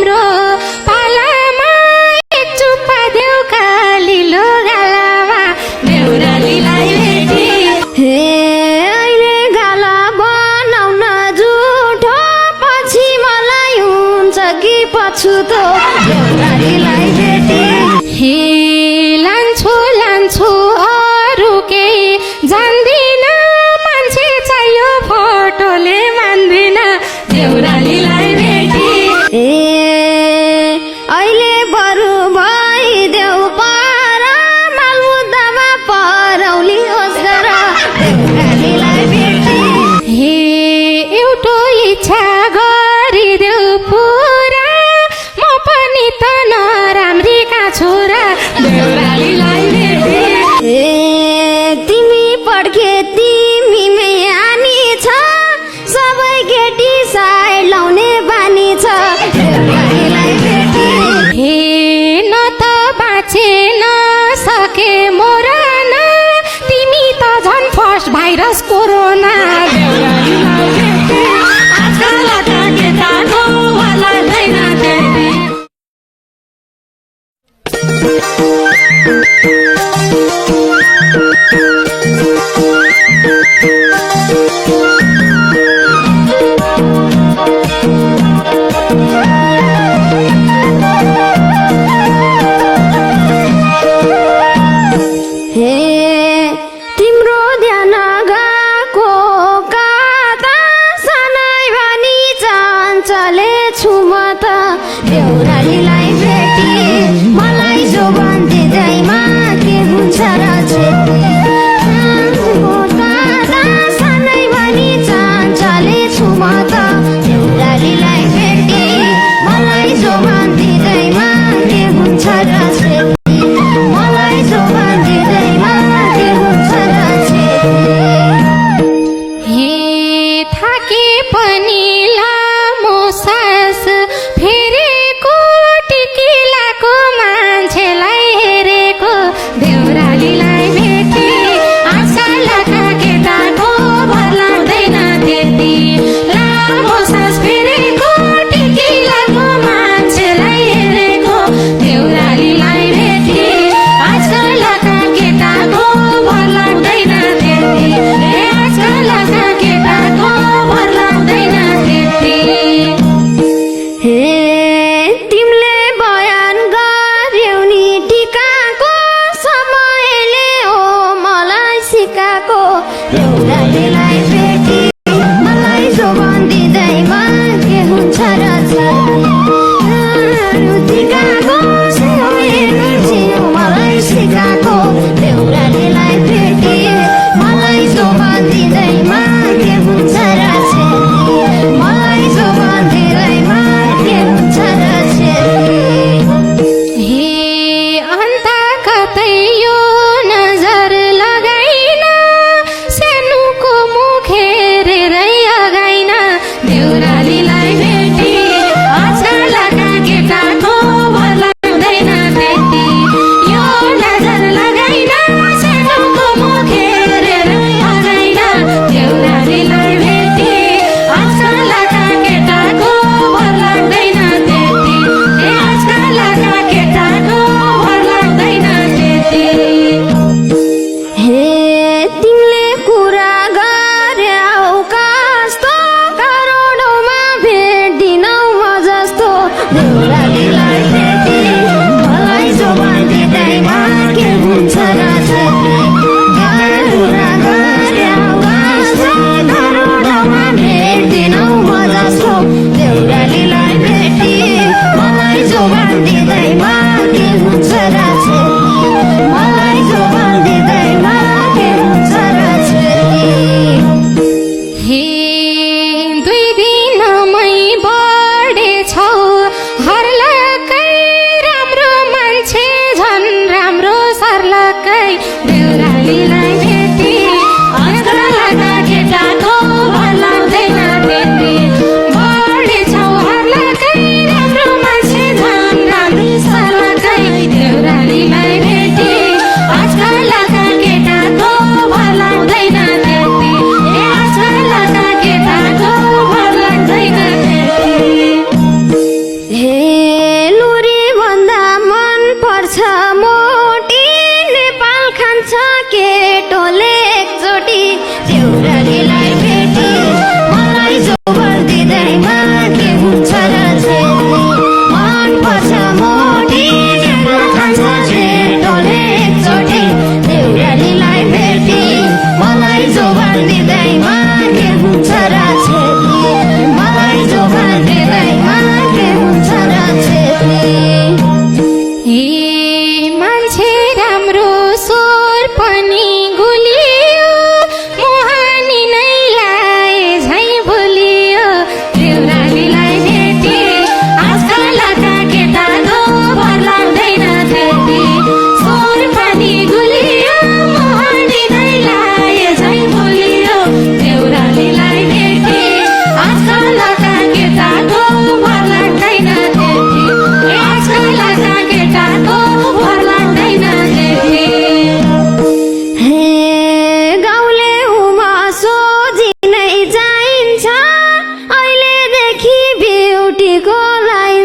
तिम्रो पालामा एक चुप्पा देऊ कालिलो गालामा देउरालीलाई भेटी। हे अहिले गाला बनाउन जुठो पछि मलाई हुन्छ कि पछुतो देउरालीलाई भेटी। हे लान्छु लान्छु अरू केही जान्दिन मान्छे चाहियो फोटोले मान्दिन देउरालीलाई भेटी। ए अहिले बरु भइदेऊ पर मालमुद्दामा परौली होस् गर देउरालीलाई भेटी। हे एउटो इच्छा गरिदेऊ पुरा म पनि त नराम्रीका छोरा देउरालीलाई भेटी। ए तिमी पड्के तिमीमै हानी छ सबै केटी साइड लाउने बानी छ देउरालीलाई भेटी। हे न त बाँचे नसके मोरन तिमी त झन् फर्स्ट भाइरस कोरोना देउरालीलाई भेटी। आजकल त केटा नौवाला छैन त्यति। हे तिम्रो ध्यान गएको कता सनै भनी चञ्चले छु म त देउरालीलाई भेटी। मलाई जो भन्दिँदैमा के हुन्छ र छेती कता सनै भनी चञ्चले छु म त देउरालीलाई भेटी। मलाई जो भन्दिँदैमा के हुन्छ र छेती मलाई जो भन्दिँदैमा के हुन्छ र छेती। हे थाके पनि लामो सास फेरेको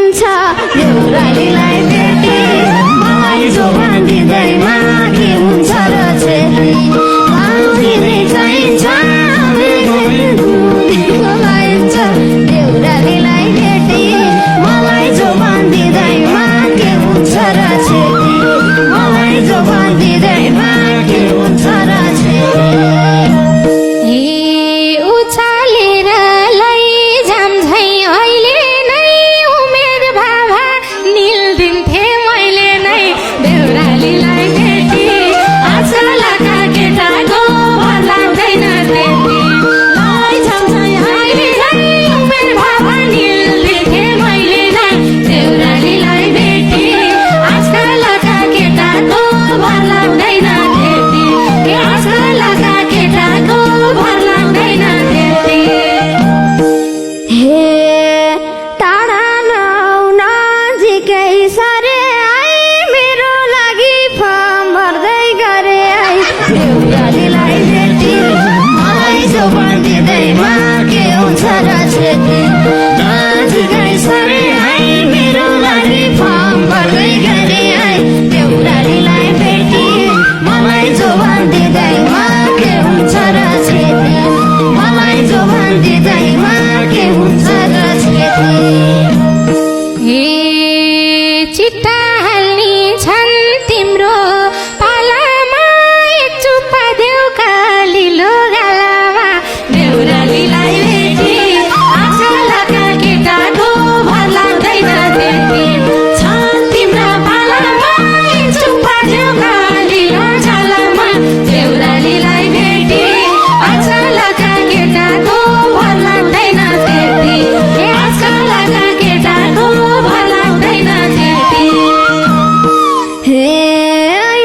हुन्छ देउरालीलाई भेटी मलाई जो भन्दिँदैमा के हुन्छ र छेती भन्दिँदै चाहिन्छ लगाइन्छ देउरालीलाई भेटी मलाई जो भन्दिँदैमा के हुन्छ र छेती मलाई जो भन्दिँदैमा के हुन्छ र छेती हे उचालेर लैजाम झै अहिले नै उमेर भाभा निल्दिन्थे मैले नै देउरालीलाई भेटी आजलाका केटाको भर लाग्दैन त्यति लैजाम झै अहिले नै उमेर भाभा निल्दिन्थे मैले नै देउरालीलाई भेटी आजलाका केटाको भर लाग्दैन त्यति आजलाका केटाको भर लाग्दैन त्यति हे टाढा नआउ नजिकै सरे आई मेरो लागि फर्म भर्दै गरे आई देउरालीलाई भेटी मलाई जो भन्दिँदैमा के हुन्छ र छेती नजिकै सरे आई मेरो लागि फर्म भर्दै गरे आई देउरालीलाई भेटी मलाई जो भन्दिँदैमा के हुन्छ र छेती मलाई जो भन्दिँदैमा के हुन्छ र छेती हे चिट्टा हाल्ने छन् तिम्रो पालामा एक चुप्पा देउ कालिलो गालामा देउरालीलाई भेटी आजलाका केटाको भर लाग्दैन त्यति छन् तिम्रा पालामा एक चुप्पा देउ कालिलो गालामा देउरालीलाई भेटी आजलाका केटाको भर लाग्दैन त्यति आजलाका केटाको भर लाग्दैन त्यति हे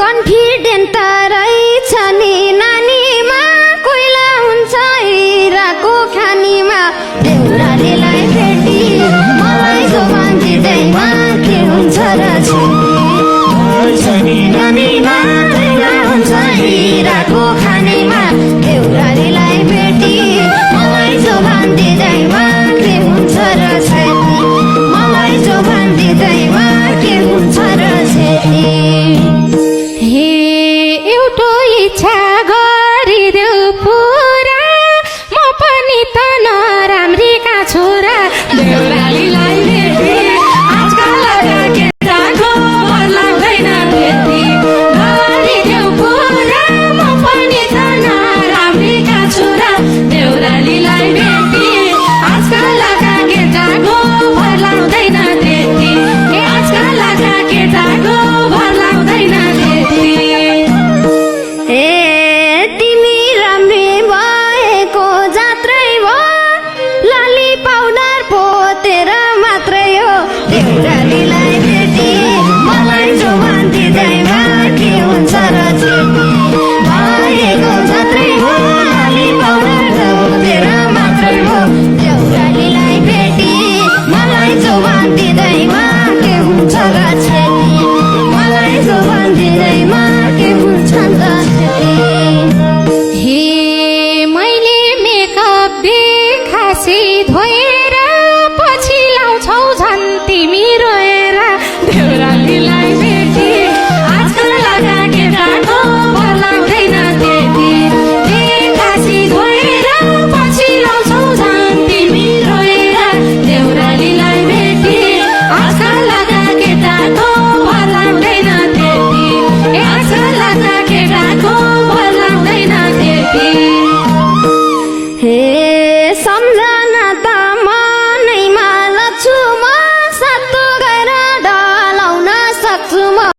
कन्फिडेन्ट त रहेछ नि नानीमा कोइला हुन्छ हिराको खानीमा देउरालीलाई भेटी मलाई जोमान दिँदैमा के हुन्छ र छेती नानीमा कोइला हुन्छ हिराको खानीमा देउरालीलाई भेटी मलाई जोमान दिँदैमा के हुन्छ र छेती मलाई जोमान दिँदैमा के हुन्छ र छेती हे एउटो इच्छा गरिदेऊ पुरा म पनि त नराम्रीका छोरा देउरालीलाई भेटी आजकल केटाको बदलाउँदैन त्यति गरिदेऊ पुरा म पनि त नराम्रीका छोरा देउरालीलाई भेटी आजकल केटाको बदलाउँदैन त्यति आजकल केटाको बदलाउँदैन त्यति ए तिमी राम्री भएको जात्रै भयो लाली पाउडर पोतेर मात्रै हो देउरालीलाई भेटी मलाई जोमान दिँदैमा के हुन्छ र छेती भएको जात्रै हो लाली पाउडर पोतेर मात्रै हो देउरालीलाई भेटी मलाई जोमान दिँदैमा के हुन्छ र छेती मलाई जोमान दिँदैमा के हुन्छ र छेती हे मैले मेकअप देखासी धोएर पछि लाउँछौ झन् तिमी रोएर देउरालीलाई भेटी आजकल केटाको बदलाउँदैन त्यति देखासी धोएर पछि लाउँछौ झन् तिमी रोएर देउरालीलाई भेटी आजकल केटाको बदलाउँदैन त्यति आजकल केटाको बदलाउँदैन त्यति हे सम्झना त मनैमा लछु म सातो गएर डलाउन सक्छु म